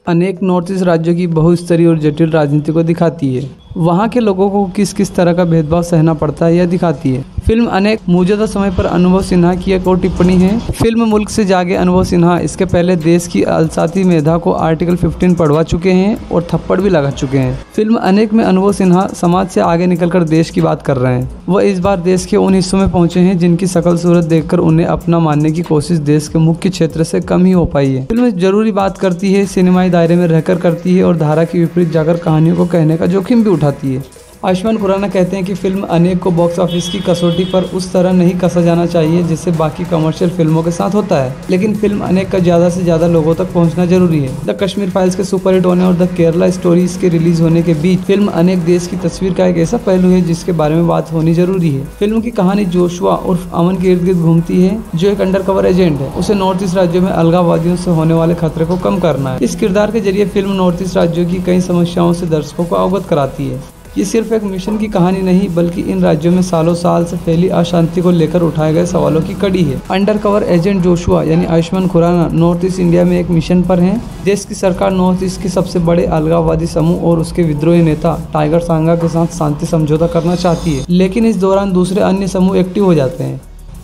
अनेक north east राज्यों की बहुस्तरीय और जटिल राजनीति को दिखाती है। वहाँ के लोगों को किस किस तरह का भेदभाव सहना पड़ता है यह दिखाती है। फिल्म अनेक मौजूदा समय पर अनुभव सिन्हा की एक और टिप्पणी है। फिल्म मुल्क से जागे अनुभव सिन्हा इसके पहले देश की अलसाती मेधा को आर्टिकल 15 पढ़वा चुके हैं और थप्पड़ भी लगा चुके हैं। फिल्म अनेक में अनुभव सिन्हा समाज से आगे निकलकर देश की बात कर रहे हैं। वह इस बार देश के उन हिस्सों में पहुंचे हैं जिनकी शकल सूरत देखकर उन्हें अपना मानने की कोशिश देश के मुख्य क्षेत्र से कम ही हो पाई है। फिल्म जरूरी बात करती है, सिनेमाई दायरे में रहकर करती है और धारा के विपरीत जाकर कहानियों को कहने का जोखिम भी उठाती है। आयुष्मान खुराना कहते हैं कि फिल्म अनेक को बॉक्स ऑफिस की कसौटी पर उस तरह नहीं कसा जाना चाहिए जिससे बाकी कमर्शियल फिल्मों के साथ होता है, लेकिन फिल्म अनेक का ज़्यादा से ज़्यादा लोगों तक पहुंचना जरूरी है। द कश्मीर फाइल्स के सुपरहिट होने और द केरला स्टोरीज के रिलीज होने के बीच फिल्म अनेक देश की तस्वीर का एक ऐसा पहलू है जिसके बारे में बात होनी जरूरी है। फिल्म की कहानी जोशुआ उर्फ अमन के इर्द गिर्द घूमती है, जो एक अंडरकवर एजेंट है। उसे नॉर्थ ईस्ट राज्यों में अलगाववादियों से होने वाले खतरे को कम करना है। इस किरदार के जरिए फिल्म नॉर्थ ईस्ट राज्यों की कई समस्याओं से दर्शकों को अवगत कराती है। ये सिर्फ एक मिशन की कहानी नहीं बल्कि इन राज्यों में सालों साल से फैली अशांति को लेकर उठाए गए सवालों की कड़ी है। अंडरकवर एजेंट जोशुआ यानी Ayushmann Khurrana north east India में एक मिशन पर हैं। देश की सरकार नॉर्थ ईस्ट के सबसे बड़े अलगाववादी समूह और उसके विद्रोही नेता टाइगर सांगा के साथ शांति समझौता करना चाहती है, लेकिन इस दौरान दूसरे अन्य समूह एक्टिव हो जाते हैं।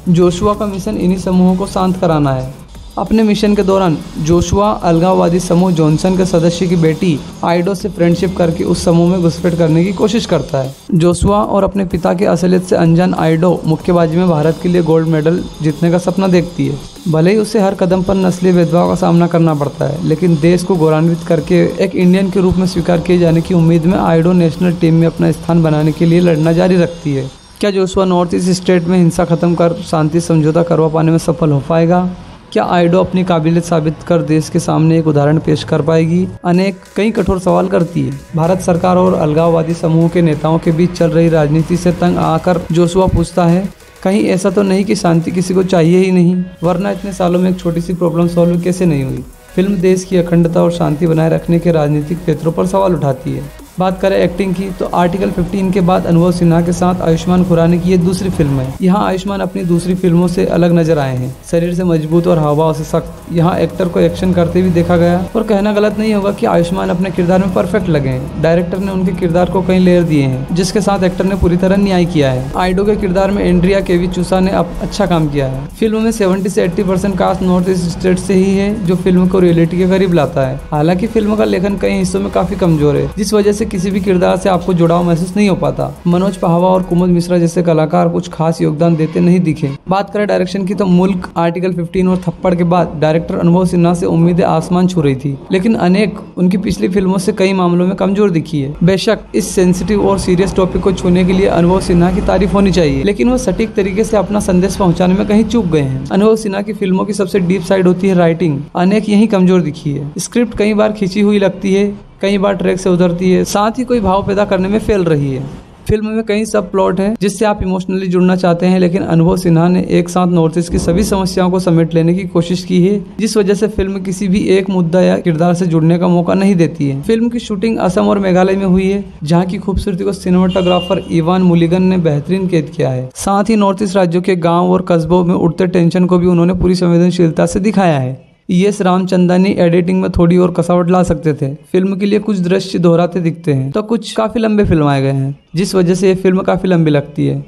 जोशुआ का मिशन इन्हीं समूहों को शांत कराना है। अपने मिशन के दौरान जोशुआ अलगाववादी समूह जॉनसन के सदस्य की बेटी आइडो से फ्रेंडशिप करके उस समूह में घुसपैठ करने की कोशिश करता है। जोशुआ और अपने पिता की असलियत से अनजान आइडो मुक्केबाजी में भारत के लिए गोल्ड मेडल जीतने का सपना देखती है। भले ही उसे हर कदम पर नस्लीय भेदभाव का सामना करना पड़ता है, लेकिन देश को गौरवान्वित करके एक इंडियन के रूप में स्वीकार किए जाने की उम्मीद में आइडो नेशनल टीम में अपना स्थान बनाने के लिए लड़ना जारी रखती है। क्या जोशुआ नॉर्थ ईस्ट स्टेट में हिंसा खत्म कर शांति समझौता करवा पाने में सफल हो पाएगा? क्या आइडो अपनी काबिलियत साबित कर देश के सामने एक उदाहरण पेश कर पाएगी? अनेक कई कठोर सवाल करती है। भारत सरकार और अलगाववादी समूह के नेताओं के बीच चल रही राजनीति से तंग आकर जोशुआ पूछता है, कहीं ऐसा तो नहीं कि शांति किसी को चाहिए ही नहीं, वरना इतने सालों में एक छोटी सी प्रॉब्लम सॉल्व कैसे नहीं हुई? फिल्म देश की अखंडता और शांति बनाए रखने के राजनीतिक क्षेत्रों पर सवाल उठाती है। बात करें एक्टिंग की तो आर्टिकल 15 के बाद अनुभव सिन्हा के साथ आयुष्मान खुराना की ये दूसरी फिल्म है। यहाँ आयुष्मान अपनी दूसरी फिल्मों से अलग नजर आए हैं। शरीर से मजबूत और हावभाव से सख्त यहाँ एक्टर को एक्शन करते भी देखा गया और कहना गलत नहीं होगा कि आयुष्मान अपने किरदार में परफेक्ट लगे हैं। डायरेक्टर ने उनके किरदार को कई लेयर दिए हैं जिसके साथ एक्टर ने पूरी तरह न्याय किया है। आइडो के किरदार में एंड्रिया केवी चूसा ने अच्छा काम किया है। फिल्म में 70 से 80% कास्ट नॉर्थ ईस्ट स्टेट से ही है, जो फिल्म को रियलिटी के करीब लाता है। हालांकि फिल्म का लेखन कई हिस्सों में काफी कमजोर है, जिस वजह से किसी भी किरदार से आपको जुड़ाव महसूस नहीं हो पाता। मनोज पहावा और कुमुद मिश्रा जैसे कलाकार कुछ खास योगदान देते नहीं दिखे। बात करें डायरेक्शन की तो मुल्क, आर्टिकल 15 और थप्पड़ के बाद डायरेक्टर अनुभव सिन्हा से उम्मीदें आसमान छू रही थी, लेकिन अनेक उनकी पिछली फिल्मों से कई मामलों में कमजोर दिखी है। बेशक इस सेंसिटिव और सीरियस टॉपिक को छूने के लिए अनुभव सिन्हा की तारीफ होनी चाहिए, लेकिन वो सटीक तरीके से अपना संदेश पहुंचाने में कहीं चूक गए हैं। अनुभव सिन्हा की फिल्मों की सबसे डीप साइड होती है राइटिंग। अनेक यही कमजोर दिखी है। स्क्रिप्ट कई बार खिंची हुई लगती है, कई बार ट्रैक से उतरती है, साथ ही कोई भाव पैदा करने में फेल रही है। फिल्म में कई सब प्लॉट है जिससे आप इमोशनली जुड़ना चाहते हैं, लेकिन अनुभव सिन्हा ने एक साथ नॉर्थ ईस्ट की सभी समस्याओं को समेट लेने की कोशिश की है, जिस वजह से फिल्म किसी भी एक मुद्दा या किरदार से जुड़ने का मौका नहीं देती है। फिल्म की शूटिंग असम और मेघालय में हुई है, जहाँ की खूबसूरती को सिनेमाटोग्राफर इवान मुलिगन ने बेहतरीन कैद किया है। साथ ही नॉर्थ ईस्ट राज्यों के गाँव और कस्बों में उठते टेंशन को भी उन्होंने पूरी संवेदनशीलता से दिखाया है। यस रामचंदानी एडिटिंग में थोड़ी और कसावट ला सकते थे। फिल्म के लिए कुछ दृश्य दोहराते दिखते हैं तो कुछ काफी लंबे फिल्माए गए हैं, जिस वजह से ये फिल्म काफी लंबी लगती है।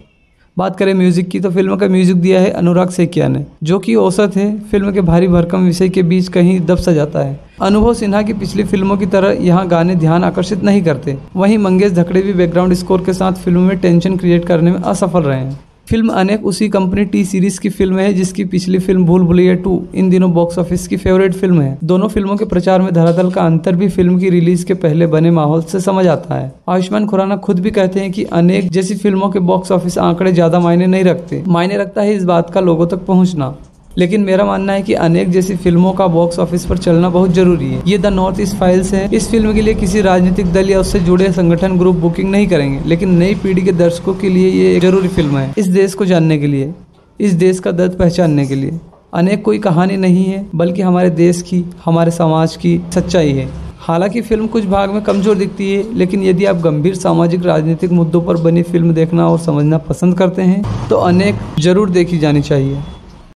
बात करें म्यूजिक की तो फिल्म का म्यूजिक दिया है अनुराग सेकिया ने, जो कि औसत है। फिल्म के भारी भरकम विषय के बीच कहीं दब सा जाता है। अनुभव सिन्हा की पिछली फिल्मों की तरह यहाँ गाने ध्यान आकर्षित नहीं करते। वहीं मंगेश धकड़े भी बैकग्राउंड स्कोर के साथ फिल्म में टेंशन क्रिएट करने में असफल रहे हैं। फिल्म अनेक उसी कंपनी टी सीरीज की फिल्म है जिसकी पिछली फिल्म भूल भुलैया 2 इन दिनों बॉक्स ऑफिस की फेवरेट फिल्म है। दोनों फिल्मों के प्रचार में धरातल का अंतर भी फिल्म की रिलीज के पहले बने माहौल से समझ आता है। आयुष्मान खुराना खुद भी कहते हैं कि अनेक जैसी फिल्मों के बॉक्स ऑफिस आंकड़े ज्यादा मायने नहीं रखते, मायने रखता है इस बात का लोगों तक पहुँचना। लेकिन मेरा मानना है कि अनेक जैसी फिल्मों का बॉक्स ऑफिस पर चलना बहुत जरूरी है। ये द नॉर्थ ईस्ट फाइल्स है। इस फिल्म के लिए किसी राजनीतिक दल या उससे जुड़े संगठन ग्रुप बुकिंग नहीं करेंगे, लेकिन नई पीढ़ी के दर्शकों के लिए ये एक जरूरी फिल्म है। इस देश को जानने के लिए, इस देश का दर्द पहचानने के लिए। अनेक कोई कहानी नहीं है, बल्कि हमारे देश की, हमारे समाज की सच्चाई है। हालांकि फिल्म कुछ भाग में कमजोर दिखती है, लेकिन यदि आप गंभीर सामाजिक राजनीतिक मुद्दों पर बनी फिल्म देखना और समझना पसंद करते हैं तो अनेक जरूर देखी जानी चाहिए।